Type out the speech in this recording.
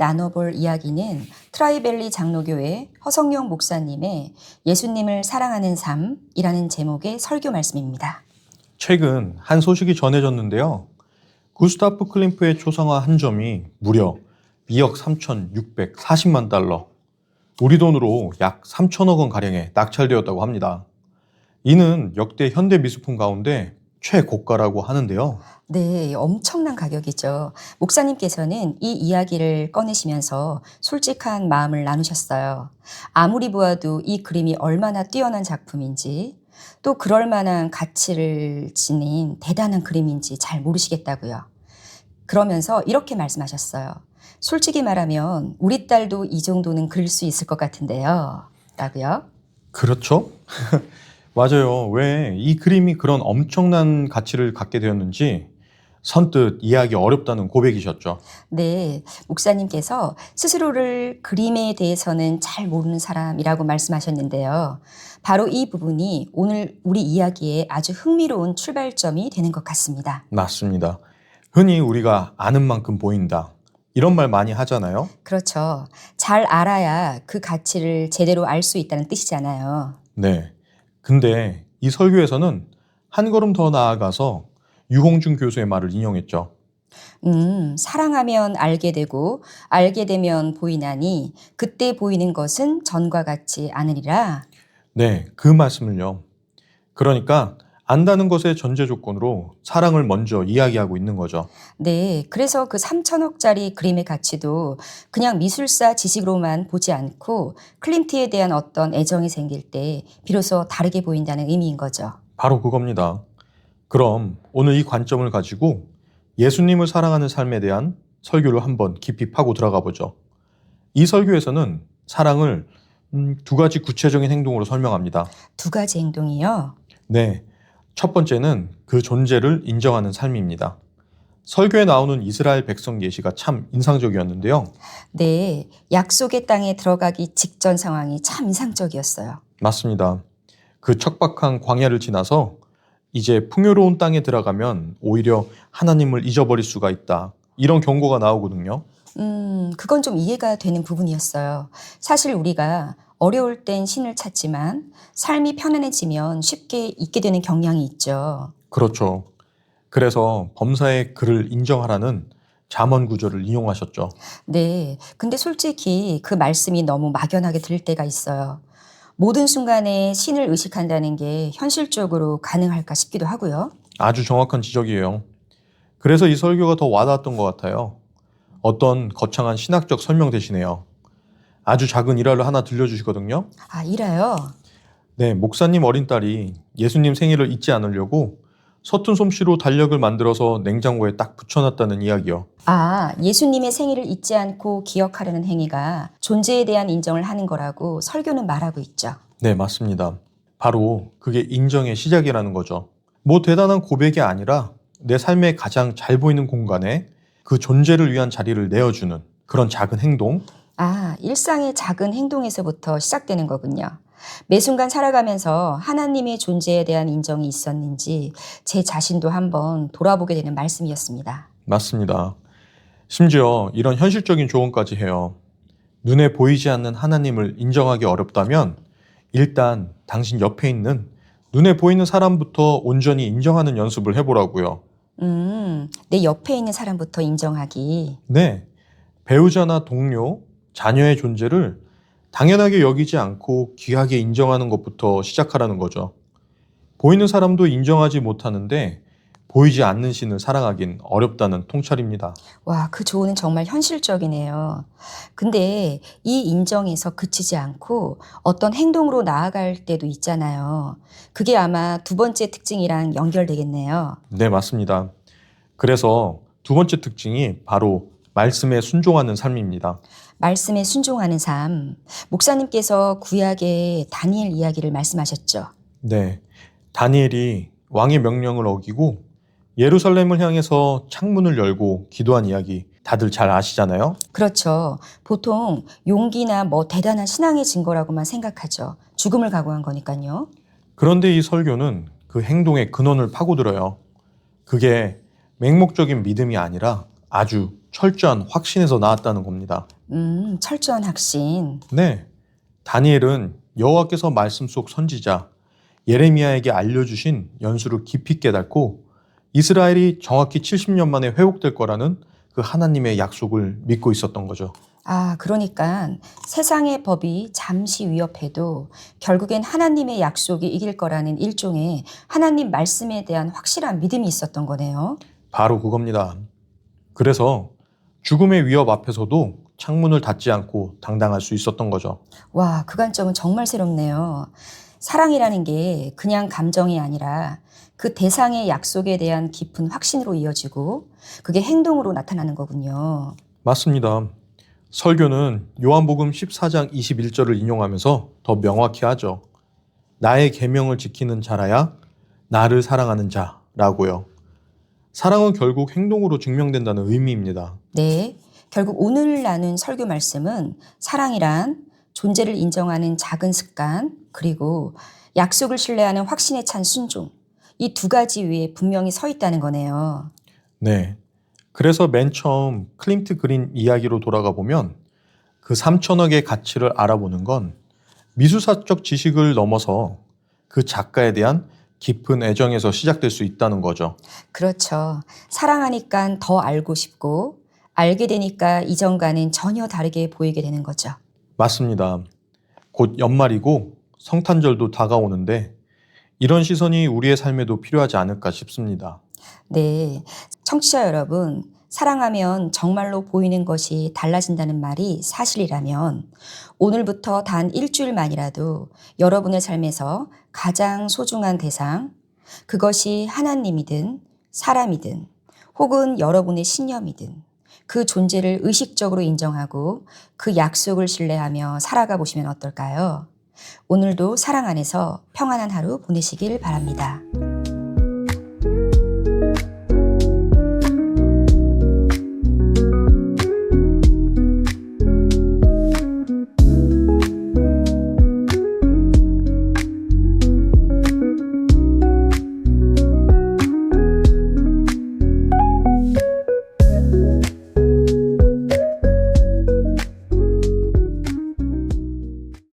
나눠볼 이야기는 트라이밸리 장로교회 허성용 목사님의 예수님을 사랑하는 삶이라는 제목의 설교 말씀입니다. 최근 한 소식이 전해졌는데요. 구스타프 클림프의 초상화 한 점이 무려 2억 3,640만 달러, 우리 돈으로 약 3천억 원 가량에 낙찰되었다고 합니다. 이는 역대 현대 미술품 가운데 최고가라고 하는데요. 네, 엄청난 가격이죠. 목사님께서는 이 이야기를 꺼내시면서 솔직한 마음을 나누셨어요. 아무리 보아도 이 그림이 얼마나 뛰어난 작품인지, 또 그럴 만한 가치를 지닌 대단한 그림인지 잘 모르시겠다고요. 그러면서 이렇게 말씀하셨어요. 솔직히 말하면 우리 딸도 이 정도는 그릴 수 있을 것 같은데요. 라고요. 그렇죠? 맞아요. 왜 이 그림이 그런 엄청난 가치를 갖게 되었는지 선뜻 이해하기 어렵다는 고백이셨죠. 네, 목사님께서 스스로를 그림에 대해서는 잘 모르는 사람이라고 말씀하셨는데요. 바로 이 부분이 오늘 우리 이야기에 아주 흥미로운 출발점이 되는 것 같습니다. 맞습니다. 흔히 우리가 아는 만큼 보인다, 이런 말 많이 하잖아요. 그렇죠. 잘 알아야 그 가치를 제대로 알 수 있다는 뜻이잖아요. 네. 근데 이 설교에서는 한 걸음 더 나아가서 유홍준 교수의 말을 인용했죠. 사랑하면 알게 되고 알게 되면 보이나니 그때 보이는 것은 전과 같지 않으리라. 네, 그 말씀을요. 그러니까 안다는 것의 전제 조건으로 사랑을 먼저 이야기하고 있는 거죠. 네, 그래서 그 3천억짜리 그림의 가치도 그냥 미술사 지식으로만 보지 않고 클림트에 대한 어떤 애정이 생길 때 비로소 다르게 보인다는 의미인 거죠. 바로 그겁니다. 그럼 오늘 이 관점을 가지고 예수님을 사랑하는 삶에 대한 설교를 한번 깊이 파고 들어가 보죠. 이 설교에서는 사랑을 두 가지 구체적인 행동으로 설명합니다. 두 가지 행동이요. 네, 첫 번째는 그 존재를 인정하는 삶입니다. 설교에 나오는 이스라엘 백성 예시가 참 인상적이었는데요. 네, 약속의 땅에 들어가기 직전 상황이 참 인상적이었어요. 맞습니다. 그 척박한 광야를 지나서 이제 풍요로운 땅에 들어가면 오히려 하나님을 잊어버릴 수가 있다, 이런 경고가 나오거든요. 그건 좀 이해가 되는 부분이었어요. 사실 우리가 어려울 땐 신을 찾지만 삶이 편안해지면 쉽게 잊게 되는 경향이 있죠. 그렇죠. 그래서 범사의 그를 인정하라는 잠언 구절을 인용하셨죠. 네. 근데 솔직히 그 말씀이 너무 막연하게 들릴 때가 있어요. 모든 순간에 신을 의식한다는 게 현실적으로 가능할까 싶기도 하고요. 아주 정확한 지적이에요. 그래서 이 설교가 더 와닿았던 것 같아요. 어떤 거창한 신학적 설명 대신에요. 아주 작은 일화를 하나 들려주시거든요. 아, 이라요? 네, 목사님 어린 딸이 예수님 생일을 잊지 않으려고 서툰 솜씨로 달력을 만들어서 냉장고에 딱 붙여놨다는 이야기요. 아, 예수님의 생일을 잊지 않고 기억하려는 행위가 존재에 대한 인정을 하는 거라고 설교는 말하고 있죠. 네, 맞습니다. 바로 그게 인정의 시작이라는 거죠. 뭐 대단한 고백이 아니라 내 삶에 가장 잘 보이는 공간에 그 존재를 위한 자리를 내어주는 그런 작은 행동. 아, 일상의 작은 행동에서부터 시작되는 거군요. 매 순간 살아가면서 하나님의 존재에 대한 인정이 있었는지 제 자신도 한번 돌아보게 되는 말씀이었습니다. 맞습니다. 심지어 이런 현실적인 조언까지 해요. 눈에 보이지 않는 하나님을 인정하기 어렵다면 일단 당신 옆에 있는 눈에 보이는 사람부터 온전히 인정하는 연습을 해보라고요. 내 옆에 있는 사람부터 인정하기. 네, 배우자나 동료, 자녀의 존재를 당연하게 여기지 않고 귀하게 인정하는 것부터 시작하라는 거죠. 보이는 사람도 인정하지 못하는데 보이지 않는 신을 사랑하긴 어렵다는 통찰입니다. 와, 그 조언은 정말 현실적이네요. 근데 이 인정에서 그치지 않고 어떤 행동으로 나아갈 때도 있잖아요. 그게 아마 두 번째 특징이랑 연결되겠네요. 네, 맞습니다. 그래서 두 번째 특징이 바로 말씀에 순종하는 삶입니다. 말씀에 순종하는 삶. 목사님께서 구약의 다니엘 이야기를 말씀하셨죠. 네, 다니엘이 왕의 명령을 어기고 예루살렘을 향해서 창문을 열고 기도한 이야기 다들 잘 아시잖아요? 그렇죠. 보통 용기나 뭐 대단한 신앙의 증거라고만 생각하죠. 죽음을 각오한 거니까요. 그런데 이 설교는 그 행동의 근원을 파고들어요. 그게 맹목적인 믿음이 아니라 아주 철저한 확신에서 나왔다는 겁니다. 철저한 확신. 네, 다니엘은 여호와께서 말씀 속 선지자 예레미야에게 알려주신 연수를 깊이 깨닫고 이스라엘이 정확히 70년 만에 회복될 거라는 그 하나님의 약속을 믿고 있었던 거죠. 그러니까 세상의 법이 잠시 위협해도 결국엔 하나님의 약속이 이길 거라는 일종의 하나님 말씀에 대한 확실한 믿음이 있었던 거네요. 바로 그겁니다. 그래서 죽음의 위협 앞에서도 창문을 닫지 않고 당당할 수 있었던 거죠. 와, 그 관점은 정말 새롭네요. 사랑이라는 게 그냥 감정이 아니라 그 대상의 약속에 대한 깊은 확신으로 이어지고 그게 행동으로 나타나는 거군요. 맞습니다. 설교는 요한복음 14장 21절을 인용하면서 더 명확히 하죠. 나의 계명을 지키는 자라야 나를 사랑하는 자라고요. 사랑은 결국 행동으로 증명된다는 의미입니다. 네, 결국 오늘 나눈 설교 말씀은 사랑이란 존재를 인정하는 작은 습관, 그리고 약속을 신뢰하는 확신에 찬 순종, 이 두 가지 위에 분명히 서 있다는 거네요. 네. 그래서 맨 처음 클림트 그린 이야기로 돌아가 보면 그 3천억의 가치를 알아보는 건 미수사적 지식을 넘어서 그 작가에 대한 깊은 애정에서 시작될 수 있다는 거죠. 그렇죠. 사랑하니까 더 알고 싶고 알게 되니까 이전과는 전혀 다르게 보이게 되는 거죠. 맞습니다. 곧 연말이고 성탄절도 다가오는데 이런 시선이 우리의 삶에도 필요하지 않을까 싶습니다. 네, 청취자 여러분, 사랑하면 정말로 보이는 것이 달라진다는 말이 사실이라면 오늘부터 단 일주일만이라도 여러분의 삶에서 가장 소중한 대상, 그것이 하나님이든 사람이든 혹은 여러분의 신념이든 그 존재를 의식적으로 인정하고 그 약속을 신뢰하며 살아가 보시면 어떨까요? 오늘도 사랑 안에서 평안한 하루 보내시길 바랍니다.